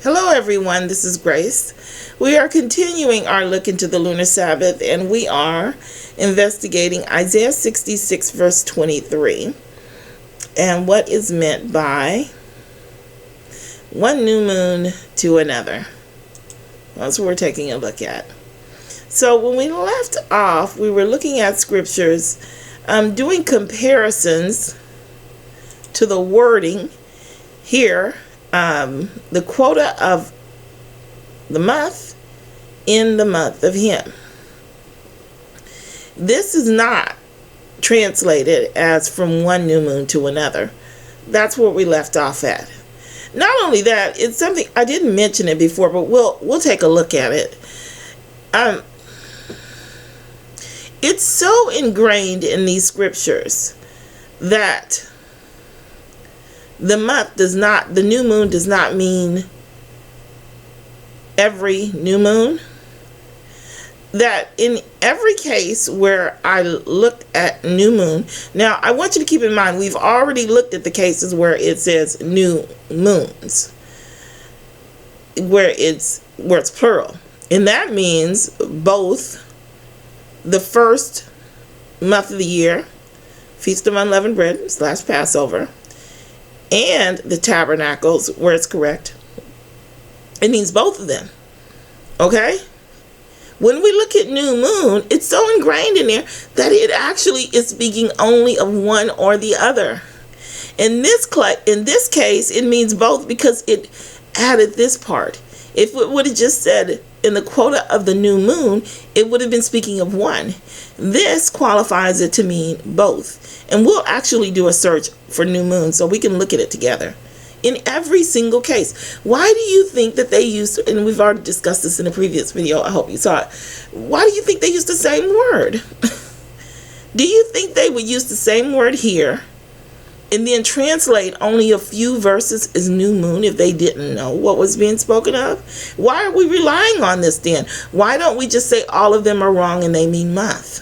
Hello everyone, this is Grace. We are continuing our look into the lunar Sabbath, and we are investigating Isaiah 66 verse 23 and what is meant by one new moon to another. That's what we're taking a look at. So when we left off, we were looking at scriptures, doing comparisons to the wording here, the quota of the month in the month of Him. This is not translated as from one new moon to another. That's where we left off at. Not only that, it's something I didn't mention it before, but we'll take a look at it. It's so ingrained in these scriptures that the new moon does not mean every new moon. That in every case where I looked at new moon, now I want you to keep in mind, we've already looked at the cases where it says new moons, where it's plural. And that means both the first month of the year, Feast of Unleavened Bread / Passover, and the tabernacles, where it's correct. It means both of them. Okay? When we look at new moon, it's so ingrained in there that it actually is speaking only of one or the other. In this case, it means both because it added this part. If it would have just said in the quota of the new moon, it would have been speaking of one. This qualifies it to mean both. And we'll actually do a search for new moon so we can look at it together. In every single case. Why do you think that they used, and we've already discussed this in a previous video, I hope you saw it. Why do you think they used the same word? Do you think they would use the same word here and then translate only a few verses as new moon if they didn't know what was being spoken of? Why are we relying on this then? Why don't we just say all of them are wrong and they mean month?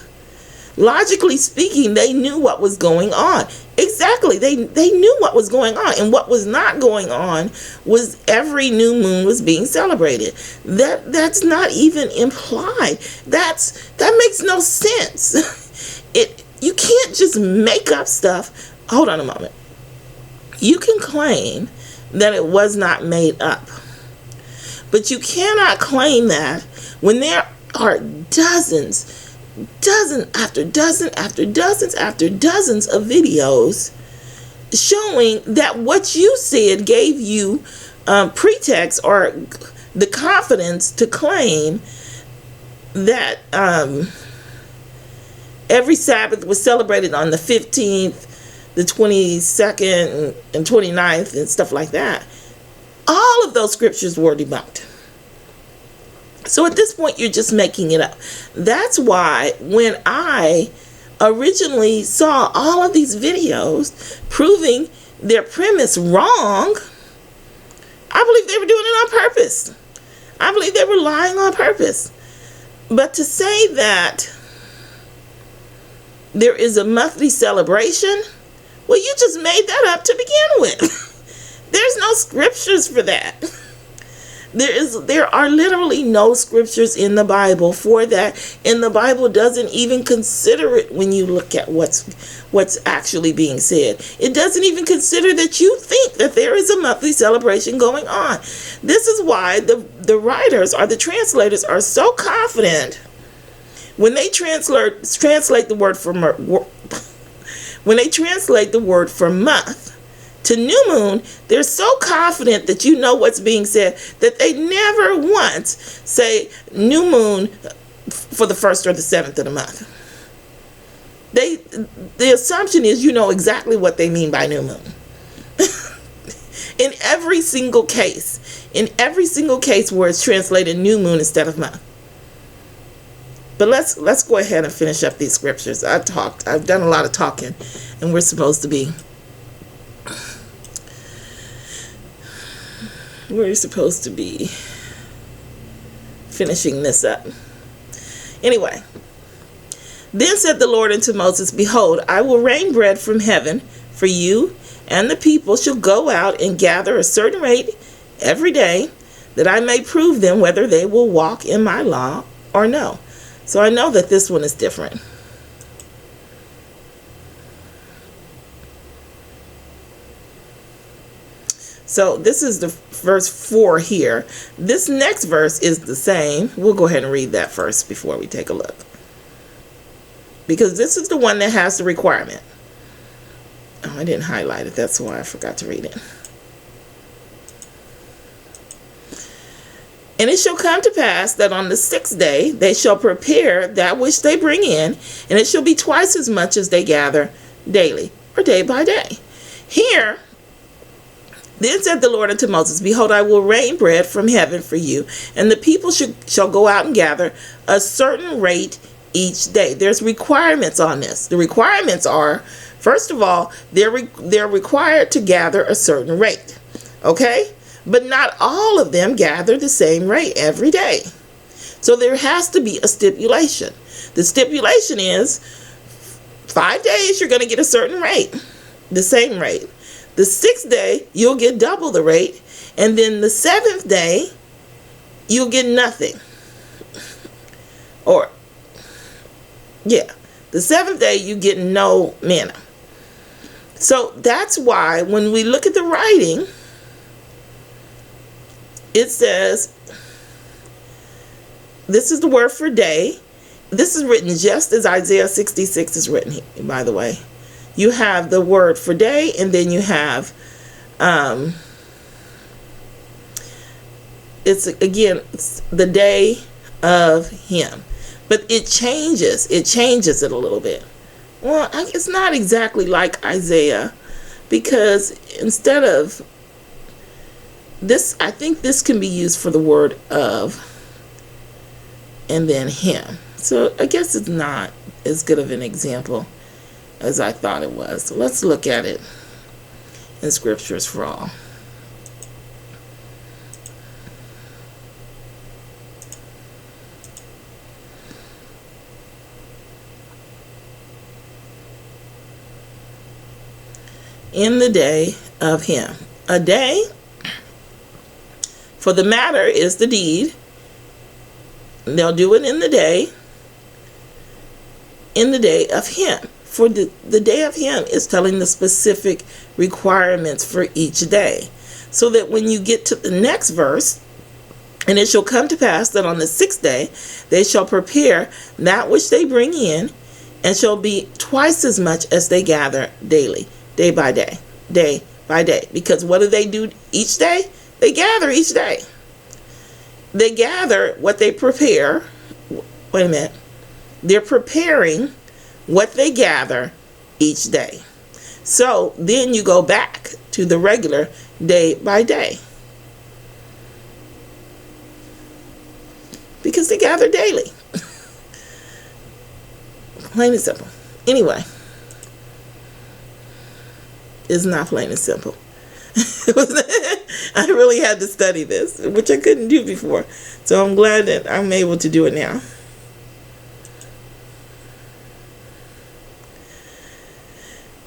Logically speaking, they knew what was going on. Exactly. They knew what was going on. And what was not going on was every new moon was being celebrated. That's not even implied. That makes no sense. You can't just make up stuff. Hold on a moment. You can claim that it was not made up. But you cannot claim that when there are dozens after dozens of videos showing that what you said gave you pretext or the confidence to claim that every Sabbath was celebrated on the 15th, the 22nd, and 29th, and stuff like that. All of those scriptures were debunked. So at this point, you're just making it up. That's why when I originally saw all of these videos proving their premise wrong, I believe they were doing it on purpose. I believe they were lying on purpose. But to say that there is a monthly celebration, well, you just made that up to begin with. There's no scriptures for that. There are literally no scriptures in the Bible for that, and the Bible doesn't even consider it when you look at what's actually being said. It doesn't even consider that you think that there is a monthly celebration going on. This is why the writers or the translators are so confident when they translate the word for month to new moon. They're so confident that you know what's being said that they never once say new moon for the 1st or the 7th of the month. The assumption is you know exactly what they mean by new moon. In every single case where it's translated new moon instead of month. But let's go ahead and finish up these scriptures. I've done a lot of talking, and we're supposed to be finishing this up. Anyway, then said the Lord unto Moses, Behold, I will rain bread from heaven for you, and the people shall go out and gather a certain rate every day, that I may prove them whether they will walk in my law or no. So I know that this one is different. So this is the verse 4 here. This next verse is the same. We'll go ahead and read that first before we take a look, because this is the one that has the requirement. Oh, I didn't highlight it. That's why I forgot to read it. And it shall come to pass that on the 6th day they shall prepare that which they bring in, and it shall be twice as much as they gather daily, or day by day. Here, then said the Lord unto Moses, behold, I will rain bread from heaven for you, and the people shall go out and gather a certain rate each day. There's requirements on this. The requirements are, first of all, they're required to gather a certain rate. Okay? But not all of them gather the same rate every day. So there has to be a stipulation. The stipulation is 5 days you're going to get a certain rate, the same rate. The 6th day you'll get double the rate, and then the 7th day you'll get nothing. Or yeah, the 7th day you get no manna. So that's why when we look at the writing, it says, this is the word for day. This is written just as Isaiah 66 is written here, by the way. You have the word for day, and then you have, it's the day of him. But it changes it a little bit. Well, it's not exactly like Isaiah, because instead of this, I think this can be used for the word of and then him. So I guess it's not as good of an example as I thought it was. So let's look at it in Scriptures for All. In the day of him. A day, for the matter is the deed. They'll do it in the day of him. For the day of him is telling the specific requirements for each day. So that when you get to the next verse, and it shall come to pass that on the 6th day they shall prepare that which they bring in, and shall be twice as much as they gather daily, day by day, day by day. Because what do they do each day? They gather each day. They gather what they prepare. Wait a minute. They're preparing what they gather each day. So then you go back to the regular day by day, because they gather daily. Plain and simple. Anyway, it's not plain and simple. I really had to study this, which I couldn't do before. So I'm glad that I'm able to do it now.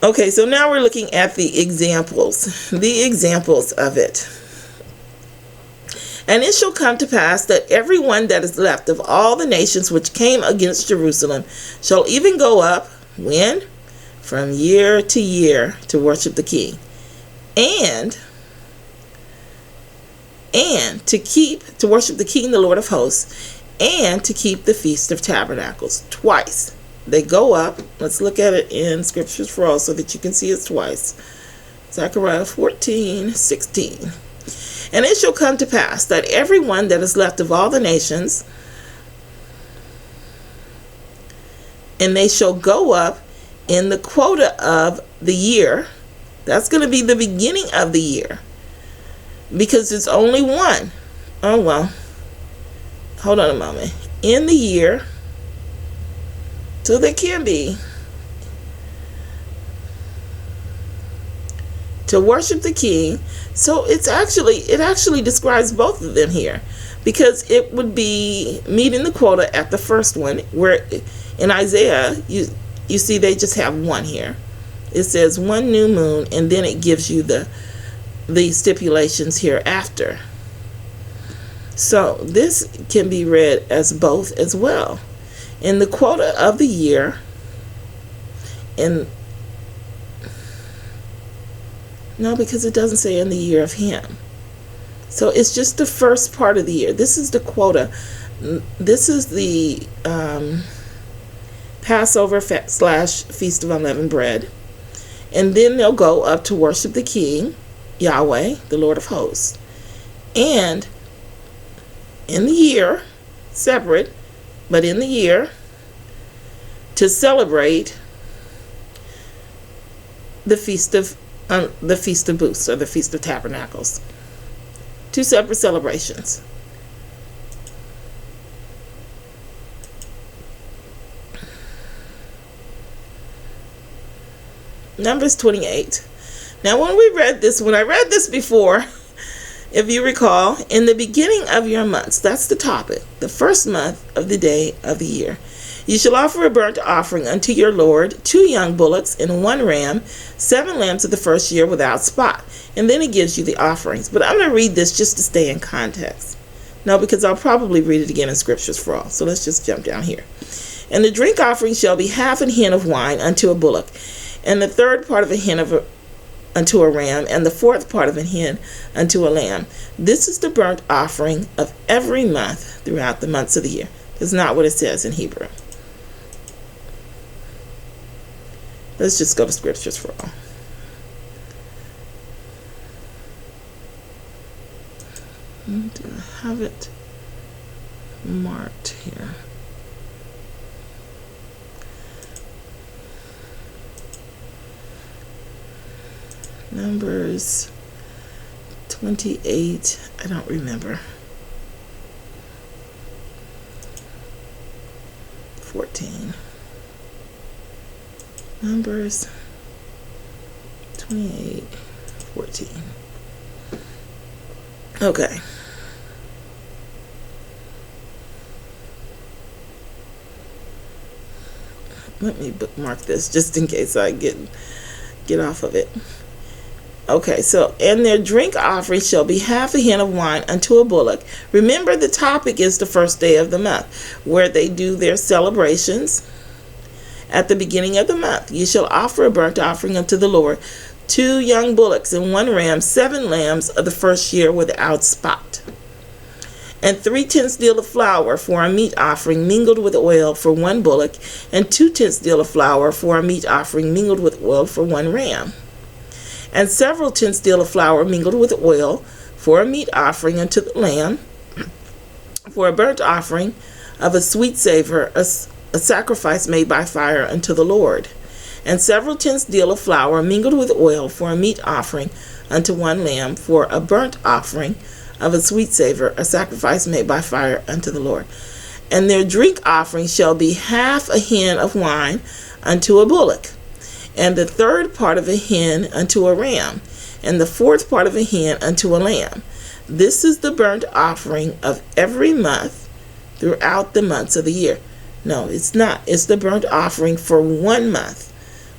Okay, so now we're looking at the examples of it. And it shall come to pass that everyone that is left of all the nations which came against Jerusalem shall even go up, when? From year to year to worship the King. And to worship the King, the Lord of hosts, and to keep the Feast of Tabernacles twice. They go up. Let's look at it in Scriptures for All so that you can see it twice. Zechariah 14:16. And it shall come to pass that everyone that is left of all the nations, and they shall go up in the quota of the year. That's going to be the beginning of the year, because it's only one. Oh, well. Hold on a moment. In the year. So there can be. To worship the King. So it actually describes both of them here, because it would be meeting the quota at the first one, where in Isaiah you see they just have one here. It says one new moon, and then it gives you the stipulations here after. So this can be read as both as well. In the quota of the year, no, because it doesn't say in the year of him. So it's just the first part of the year. This is the quota. This is the Passover / Feast of Unleavened Bread. And then they'll go up to worship the King, Yahweh, the Lord of hosts. And in the year, separate, but in the year, to celebrate the Feast of Booths, or the Feast of Tabernacles. Two separate celebrations. Numbers 28. Now when I read this before, if you recall, in the beginning of your months, that's the topic, the first month of the day of the year, you shall offer a burnt offering unto your Lord, 2 young bullocks and 1 ram, 7 lambs of the first year without spot. And then it gives you the offerings. But I'm going to read this just to stay in context. No, because I'll probably read it again in Scriptures for all. So let's just jump down here. And the drink offering shall be half an hin of wine unto a bullock, and the third part of a hin unto a ram, and the fourth part of a hin unto a lamb. This is the burnt offering of every month throughout the months of the year. That's not what it says in Hebrew. Let's just go to Scriptures for all. Do I have it marked here? Numbers 28, I don't remember. 14. Numbers 28, 14. Okay. Let me bookmark this just in case I get off of it. Okay, so, and their drink offering shall be half a hin of wine unto a bullock. Remember, the topic is the first day of the month, where they do their celebrations at the beginning of the month. You shall offer a burnt offering unto the Lord, 2 young bullocks and 1 ram, 7 lambs of the first year without spot, and 3 tenths deal of flour for a meat offering mingled with oil for 1 bullock, and 2 tenths deal of flour for a meat offering mingled with oil for 1 ram, and several tenths deal of flour mingled with oil for a meat offering unto the lamb, for a burnt offering of a sweet savor, a sacrifice made by fire unto the Lord, and several tenths deal of flour mingled with oil for a meat offering unto 1 lamb, for a burnt offering of a sweet savor, a sacrifice made by fire unto the Lord. And their drink offering shall be half a hin of wine unto a bullock, and the third part of a hin unto a ram, and the fourth part of a hin unto a lamb. This is the burnt offering of every month throughout the months of the year. No, it's not. It's the burnt offering for 1 month,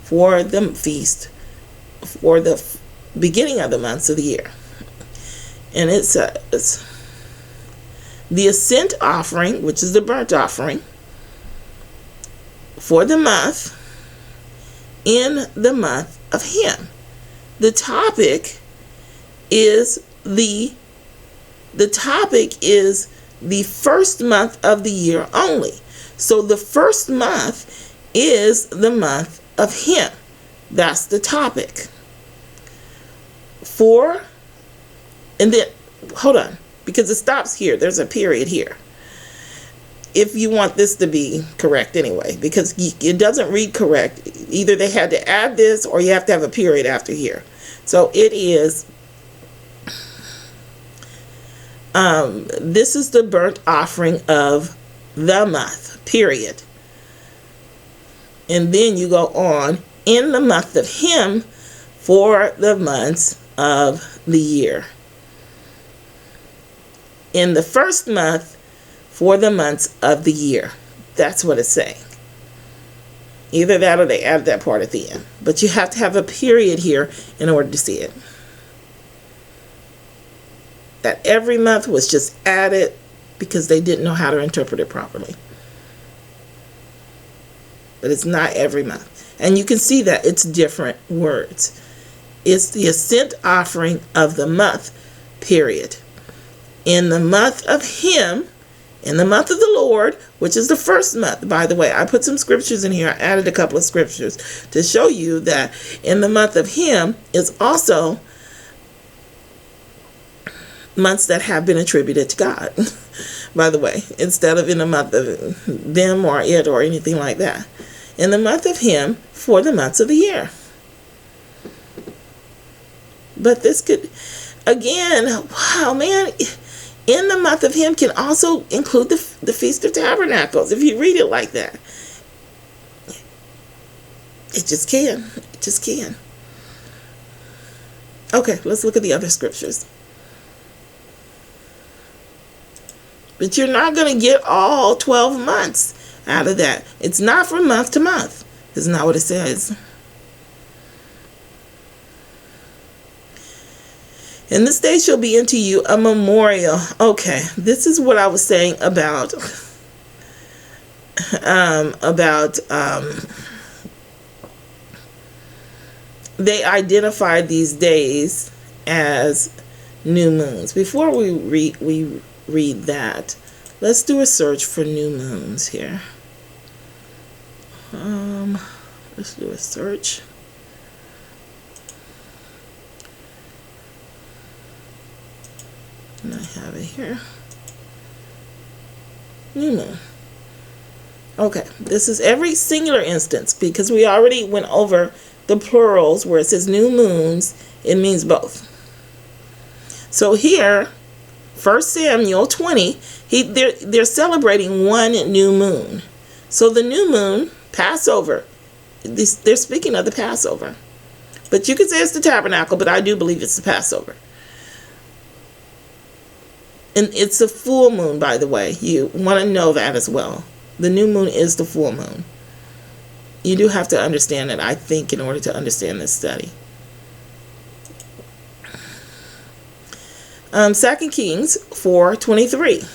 for the feast, for the beginning of the months of the year. And it says, the ascent offering, which is the burnt offering, for the month, in the month of him. The topic is the first month of the year only. So the first month is the month of him. That's the topic. And then, hold on, because it stops here. There's a period here. If you want this to be correct anyway, because it doesn't read correct. Either they had to add this or you have to have a period after here. So it is, this is the burnt offering of the month, period. And then you go on, in the month of him, for the months of the year. In the first month, for the months of the year. That's what it's saying. Either that or they add that part at the end. But you have to have a period here in order to see it. that every month was just added because they didn't know how to interpret it properly. But it's not every month. And you can see that it's different words. It's the ascent offering of the month, period. In the month of Him, in the month of the Lord, which is the first month, by the way, I put some scriptures in here. I added a couple of scriptures to show you that in the month of Him is also months that have been attributed to God, by the way, instead of in the month of them or it or anything like that. In the month of Him for the months of the year. But this could, again, wow, man, in the month of Him can also include the Feast of Tabernacles, if you read it like that. It just can. It just can. Okay, let's look at the other scriptures. But you're not going to get all 12 months out of that. It's not from month to month. It's not what it says. And this day shall be unto you a memorial. Okay, this is what I was saying about they identified these days as new moons. Before we read that, let's do a search for new moons here. Let's do a search. And I have it here. New moon. Okay, this is every singular instance because we already went over the plurals where it says new moons. It means both. So here, 1 Samuel 20, they're celebrating one new moon. So the new moon, Passover, they're speaking of the Passover. But you could say it's the tabernacle, but I do believe it's the Passover. And it's a full moon, by the way. You want to know that as well. The new moon is the full moon. You do have to understand it, I think, in order to understand this study. 2 Kings 4:23.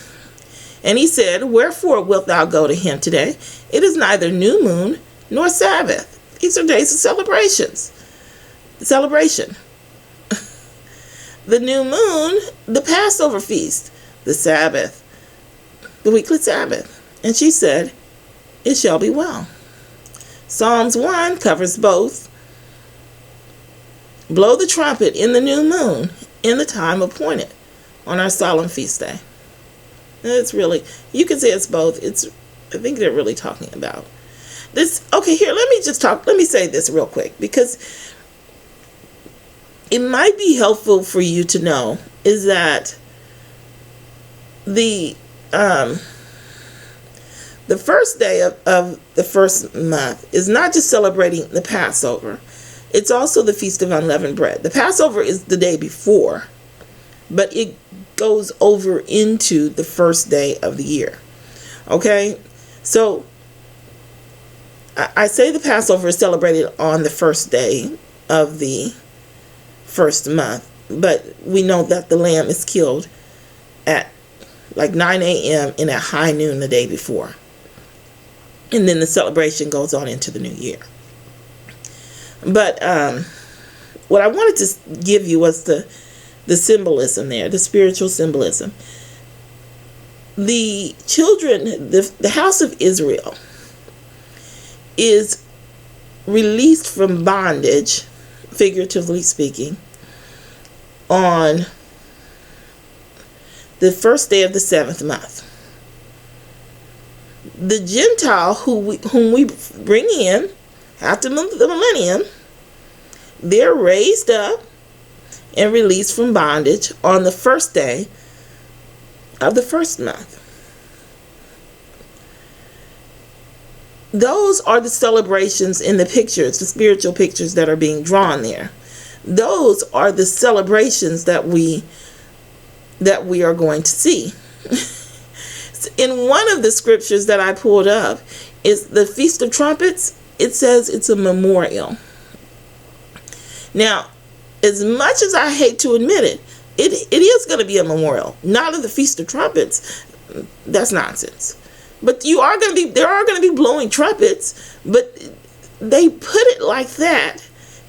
And he said, wherefore wilt thou go to him today? It is neither new moon nor Sabbath. These are days of celebrations. Celebration. The new moon, the Passover feast, the Sabbath, the weekly Sabbath. And she said, it shall be well. Psalms 1 covers both. Blow the trumpet in the new moon in the time appointed on our solemn feast day. It's really, you can say it's both. I think they're really talking about this. Okay, here, let me say this real quick because it might be helpful for you to know is that the first day of the first month is not just celebrating the Passover. It's also the Feast of Unleavened Bread. The Passover is the day before, but it goes over into the first day of the year. Okay? So, I say the Passover is celebrated on the first day of the first month, but we know that the lamb is killed at like 9 a.m. and at high noon the day before. And then the celebration goes on into the new year. But what I wanted to give you was the symbolism there, the spiritual symbolism. The children, the house of Israel is released from bondage, figuratively speaking, on the first day of the seventh month. The Gentile whom we bring in after the millennium, they're raised up and released from bondage on the first day of the first month. Those are the celebrations in the pictures, the spiritual pictures that are being drawn there. Those are the celebrations that we are going to see. In one of the scriptures that I pulled up is the Feast of Trumpets. It says it's a memorial. Now, as much as I hate to admit it, it is going to be a memorial, not of the Feast of Trumpets. That's nonsense. But there are going to be blowing trumpets, but they put it like that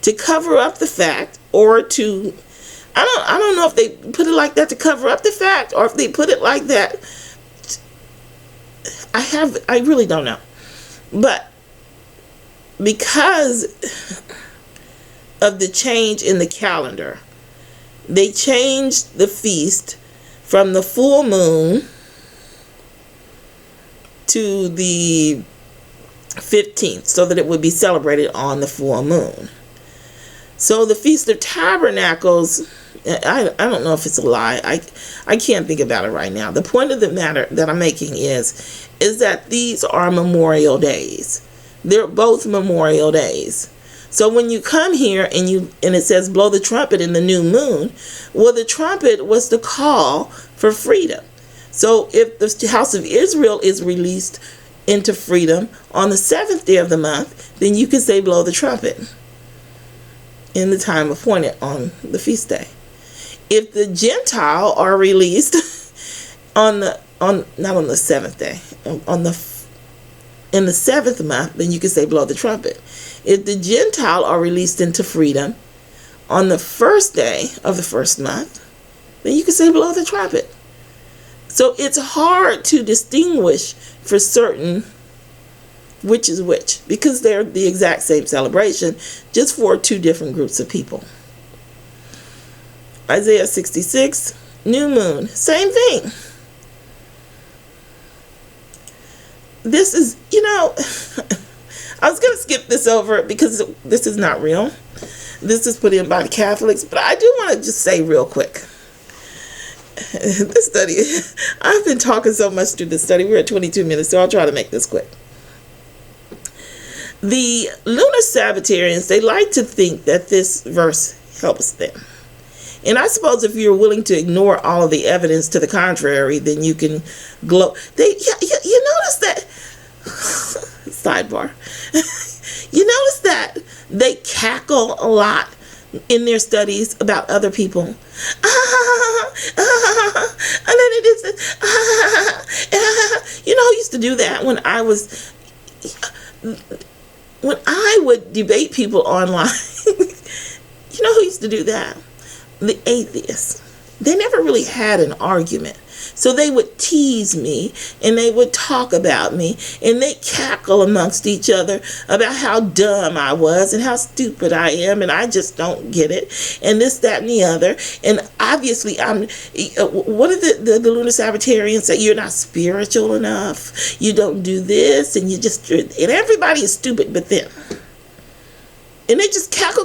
to cover up the fact, or to, I don't know if they put it like that to cover up the fact, or if they put it like that. I really don't know. But because of the change in the calendar, they changed the feast from the full moon to the 15th, so that it would be celebrated on the full moon. So the Feast of Tabernacles, I don't know if it's a lie. I can't think about it right now. The point of the matter that I'm making is that these are memorial days. They're both memorial days. So when you come here and it says blow the trumpet in the new moon, well, the trumpet was the call for freedom. So if the house of Israel is released into freedom on the 7th day of the month, then you can say blow the trumpet in the time appointed on the feast day. If the Gentile are released not on the 7th day, in the 7th month, then you can say blow the trumpet. If the Gentile are released into freedom on the 1st day of the 1st month, then you can say blow the trumpet. So it's hard to distinguish for certain which is which, because they're the exact same celebration, just for two different groups of people. Isaiah 66, new moon, same thing. This is, I was going to skip this over because this is not real. This is put in by the Catholics, but I do want to just say real quick. This study, I've been talking so much through this study. We're at 22 minutes, so I'll try to make this quick. The lunar Sabbatarians, they like to think that this verse helps them. And I suppose if you're willing to ignore all of the evidence to the contrary, then you can glow. You notice that, sidebar, you notice that they cackle a lot in their studies about other people. And then it is, I used to do that when I would debate people online. You know who used to do that? The atheists. They never really had an argument. So they would tease me and they would talk about me and they cackle amongst each other about how dumb I was and how stupid I am and I just don't get it and this, that, and the other. And obviously what are the lunar Sabbatarians say? You're not spiritual enough. You don't do this and and everybody is stupid but them. And they just cackle.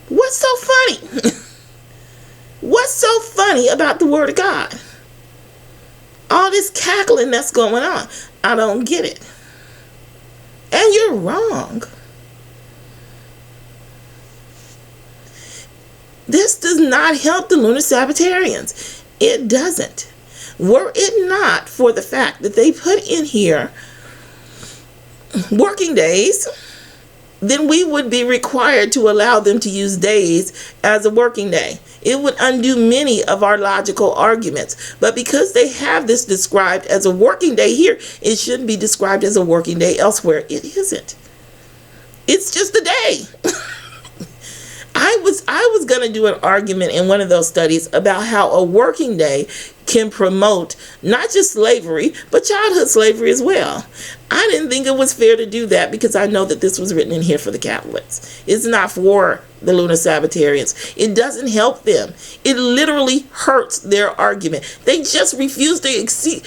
What's so funny? What's so funny about the Word of God? All this cackling that's going on. I don't get it. And you're wrong. This does not help the lunar Sabbatarians. It doesn't. Were it not for the fact that they put in here working days, then we would be required to allow them to use days as a working day. It would undo many of our logical arguments. But because they have this described as a working day here, it shouldn't be described as a working day elsewhere. It isn't. It's just a day. I was going to do an argument in one of those studies about how a working day can promote not just slavery, but childhood slavery as well. I didn't think it was fair to do that because I know that this was written in here for the Catholics. It's not for the lunar Sabbatarians. It doesn't help them. It literally hurts their argument. They just refuse to see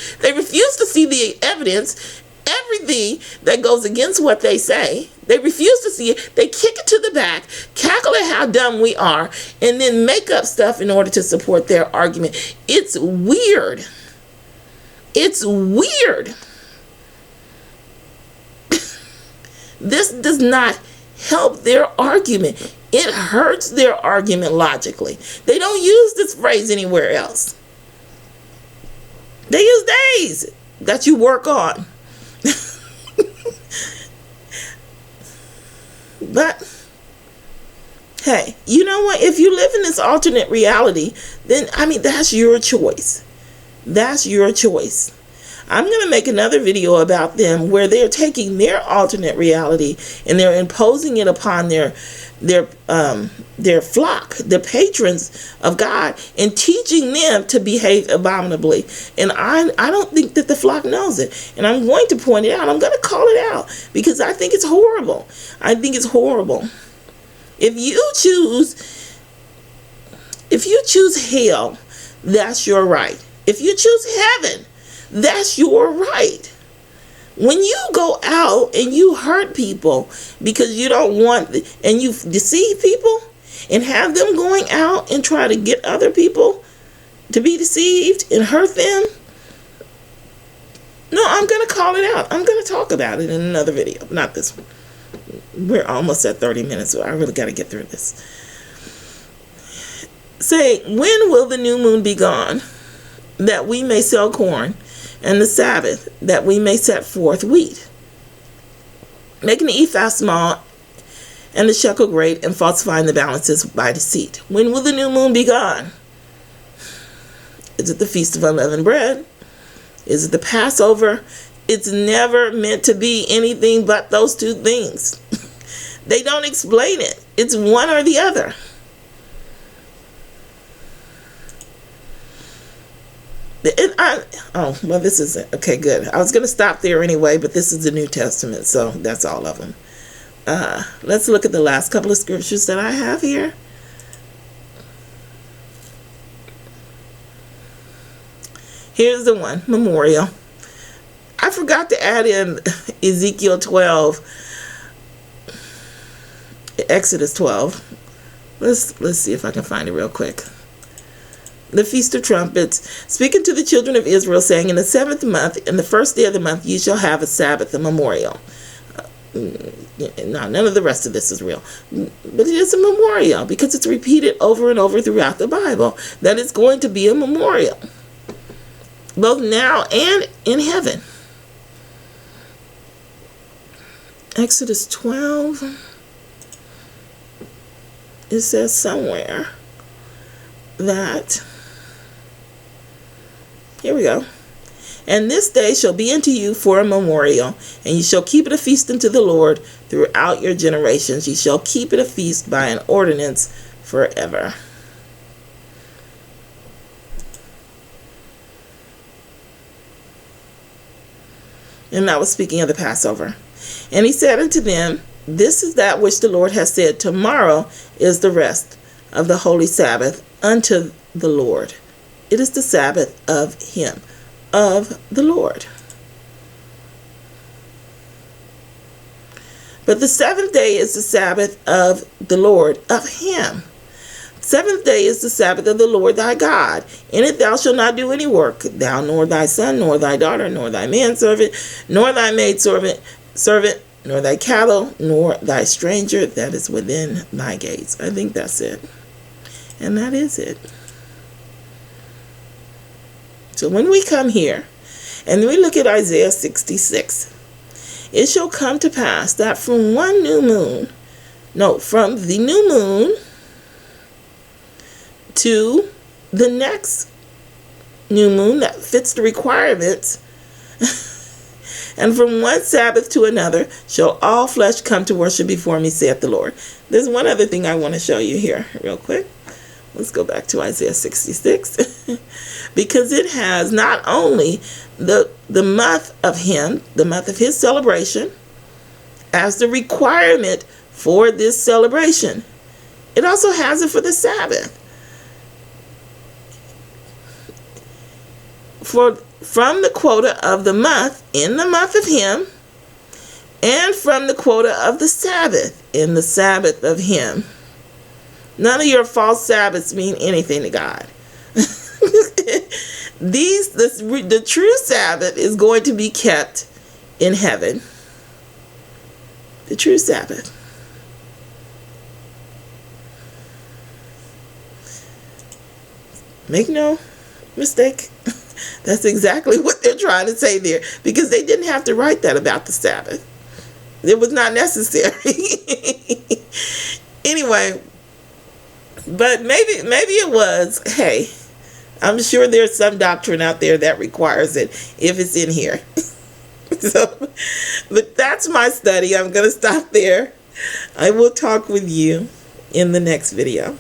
the evidence, everything that goes against what they say. They refuse to see it. They kick it to the back, cackle at how dumb we are, and then make up stuff in order to support their argument. It's weird. It's weird. This does not help their argument. It hurts their argument logically. They don't use this phrase anywhere else. They use days that you work on. But Hey, you know what? If you live in this alternate reality, then, I mean, that's your choice. That's your choice. I'm going to make another video about them where they're taking their alternate reality and they're imposing it upon their flock, the patrons of God, and teaching them to behave abominably. And I don't think that the flock knows it. And I'm going to point it out. I'm going to call it out because I think it's horrible. I think it's horrible. If you choose hell, that's your right. If you choose heaven, that's your right. When you go out and you hurt people because you don't want, and you deceive people and have them going out and try to get other people to be deceived and hurt them, no, I'm going to call it out. I'm going to talk about it in another video, not this one. We're almost at 30 minutes, so I really got to get through this. Say, when will the new moon be gone, that we may sell corn, and the Sabbath, that we may set forth wheat? Making the ephah small and the shekel great, and falsifying the balances by deceit. When will the new moon be gone? Is it the Feast of Unleavened Bread? Is it the Passover? It's never meant to be anything but those two things. They don't explain it. It's one or the other. This isn't. Okay, good. I was going to stop there anyway, but this is the New Testament, so that's all of them. Let's look at the last couple of scriptures that I have here. Here's the one, memorial. I forgot to add in Ezekiel 12, Exodus 12. Let's see if I can find it real quick. The Feast of Trumpets, speaking to the children of Israel, saying, in the 7th month, in the first day of the month, ye shall have a Sabbath, a memorial. No, none of the rest of this is real. But it is a memorial because it's repeated over and over throughout the Bible that it's going to be a memorial, both now and in heaven. Exodus 12, it says somewhere that, here we go. And this day shall be unto you for a memorial, and ye shall keep it a feast unto the Lord throughout your generations. Ye shall keep it a feast by an ordinance forever. And that was speaking of the Passover. And he said unto them, this is that which the Lord has said, tomorrow is the rest of the holy Sabbath unto the Lord. It is the Sabbath of him, of the Lord. But the 7th day is the Sabbath of the Lord, of him. 7th day is the Sabbath of the Lord thy God. In it thou shalt not do any work, thou nor thy son, nor thy daughter, nor thy manservant, nor thy maidservant, nor thy cattle, nor thy stranger that is within thy gates. I think that's it. And that is it. So when we come here and we look at Isaiah 66, it shall come to pass that from the new moon to the next new moon that fits the requirements, and from one Sabbath to another shall all flesh come to worship before me, saith the Lord. There's one other thing I want to show you here real quick. Let's go back to Isaiah 66. Because it has not only the month of him, the month of his celebration, as the requirement for this celebration, it also has it for the Sabbath. From the quota of the month, in the month of him, and from the quota of the Sabbath, in the Sabbath of him. None of your false Sabbaths mean anything to God. The true Sabbath is going to be kept in heaven. The true Sabbath. Make no mistake. That's exactly what they're trying to say there, because they didn't have to write that about the Sabbath. It was not necessary. Anyway, But maybe it was. Hey, I'm sure there's some doctrine out there that requires it if it's in here. So, but that's my study. I'm going to stop there. I will talk with you in the next video.